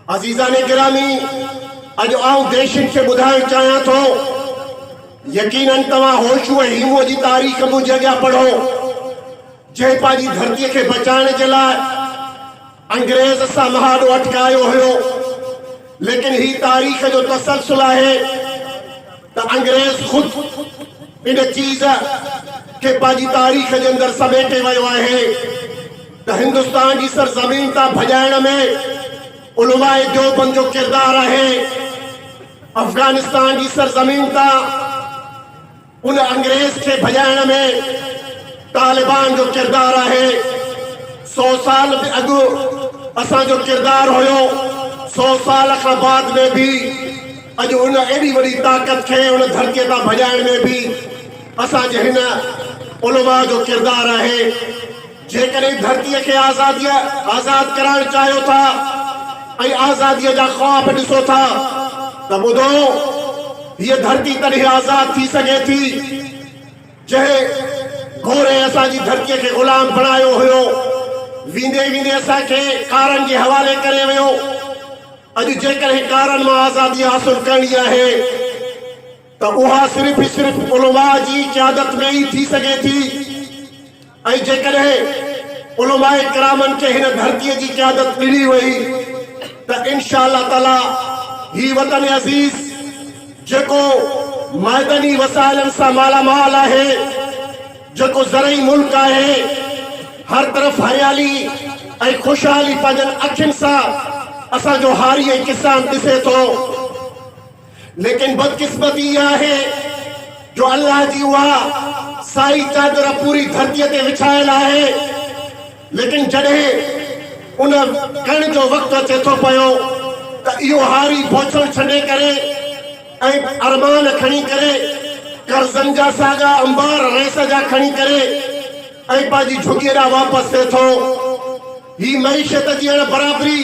अजीज़ान गिरामी, अज आऊं देश के बुधाइण चाहियां थो, यकीनन तव्हां होशू ऐं हिमो जी तारीख़ मुंहिंजे अॻियां पढ़ो, जंहिं पंहिंजी धरतीअ खे बचाइण जे लाइ अंग्रेज़ सां महाॾो अटकायो हुयो। लेकिन ही तारीख़ जो तसलसल आहे त अंग्रेज़ ख़ुदि इन चीज़ खे पंहिंजी तारीख़ जे अंदरि समेटे वियो आहे त हिंदुस्तान जी सरज़मीन तां भॼाइण में उलमाए देवबंद जो किरदार है। अफगानिस्तान की सरजमीन ता उन अंग्रेज के भजाइण में तालिबान जो किरदार है। 100 साल अगु असा जो किरदार होयो, 100 साल खां बाद में भी अज उन एडी बड़ी ताकत के उन धरती ता भजाइण में भी असांजे हिन उलमा जो किरदार है। जेकॾहिं धरती के आजाद कराइण चाहियो था ऐं आज़ादीअ जा ख्वाब ॾिसो था त ॿुधो, हीअ धरती तॾहिं आज़ाद थी सघे थी जंहिं घोरे असांजी धरतीअ खे ग़ुलाम बणायो हुयो, वेंदे वेंदे असांखे कारनि जे हवाले करे वियो। अॼु जेकॾहिं कारनि मां आज़ादी हासिल करणी आहे त उहा सिर्फ़ उलमा जी क़यादत में ई थी सघे थी। ऐं जेकॾहिं उलमाए किरामनि खे हिन धरतीअ जी क़यादत ॾिनी वई त इंशाअल्लाह ताला ही वतन अज़ीज जेको मैदानी वसाइलन सां मालामाल आहे, जेको ज़रई मुल्क आहे, हर तरफ़ हरियाली ऐं खुशहाली पंहिंजनि अखियुनि सां असांजो हारी ऐं किसान ॾिसे थो। लेकिन बदकिस्मती इहा आहे जो अल्लाह जी उहा साई चादर पूरी धरतीअ ते विछायल आहे। लेकिन जॾहिं उन कण जो वक्त अचे थो पियो त इहो हारी भोछण छॾे करे ऐं अरमान खणी करे कर्ज़नि जा सागा अंबार रेस जा खणी करे ऐं पंहिंजी झुगी ॾांहुं वापसि थिए थो। ही मईशत जी अण बराबरी,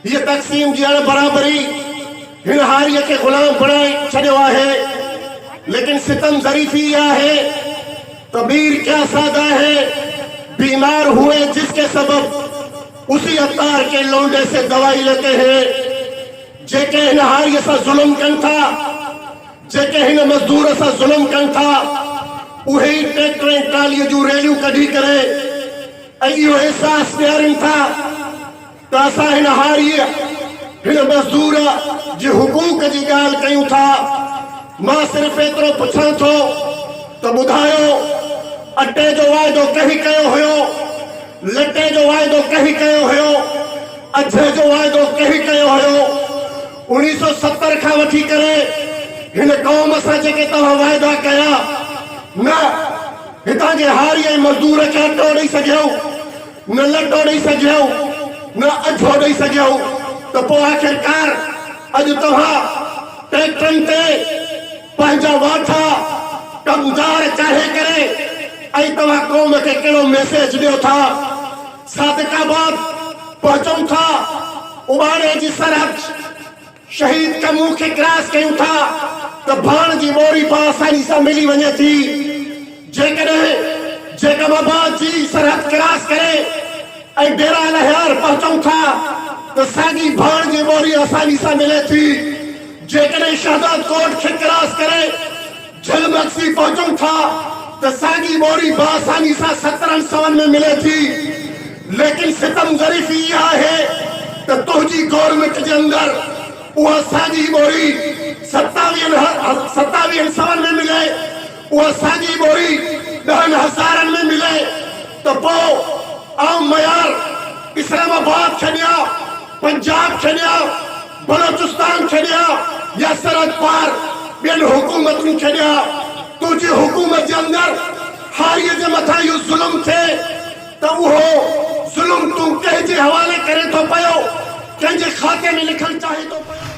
हीअ तक़सीम जी अण बराबरी हिन हारीअ खे ग़ुलाम बणाए छॾियो आहे। लेकिन सितम ज़रीफ़ी आहे त मीर क्या सादा है, बीमार हुए जिसके सबब उसी अवतार के लौंडे से दवाई लेते हैं। जेके हिन हारीअ सां ज़ुल्म कनि था, जेके हिन मज़दूर सां ज़ुल्म कनि था, उहे ई ट्रैक्टर ऐं ट्रालीअ जूं रेलियूं कढी करे ऐं इहो अहसासु ॾियारनि था त असां हिन हारीअ हिन मज़दूर जे हुकूक जी ॻाल्हि कयूं था। मां सिर्फ़ एतिरो पुछां थो त ॿुधायो, अटे जो वाइदो कंहिं कयो हुयो, लटे जो वाइदो कंहिं कयो हुयो, अझे जो वाइदो कंहिं कयो हुयो? 1970 खां वठी करे हिन क़ौम सां जेके तव्हां वाइदा कया, न हितां जे हारी ऐं मज़दूर खे अटो ॾेई सघियऊं, न लटो ॾेई सघियऊं, न अझो ॾेई सघियऊं, त पोइ आख़िरकार अॼु तव्हां ट्रैक्टरनि ते पंहिंजा वाठा कमज़ार चाहे करे ऐं तव्हां क़ौम खे कहिड़ो मैसेज ॾियो था? सादिकाबाद पहुचूं था, उबारे जी सरहद शहीद के मुंह खे क्रॉस कयूं था त भाण जी ॿोरी आसानी सां मिली वञे थी। जेकॾहिं जेकमाबाद जी सरहद क्रॉस करे ऐं डेरा लहियार पहुचूं था त साॻी भाण जी ॿोरी आसानी सां मिले थी। जेकॾहिं शहदाद कोट खे क्रॉस करे झलमक्सी पहुचूं था त साॻी ॿोरी आसानी सां 70 सवन में मिले थी। लेकिन सितम ज़रीफ़ी इहा आहे त तुंहिंजी गवर्नमेंट जे अंदरि उहा साॻी ॿोरी 27 सवन में मिले, उहा साॻी ॿोरी 10,000 में मिले, त पोइ आऊं मयार इस्लामाबाद छॾिया, पंजाब छॾिया, बलोचिस्तान छॾिया या सरहद पार ॿियनि हुकूमतुनि छॾिया, तुंहिंजी हुकूमत जे अंदरि हारीअ जे मथां इहो ज़ुल्म थिए त उहो ज़ुल्म तूं कंहिंजे हवाले करे थो पियो, कंहिंजे खाते में लिखणु चाहे थो पियो?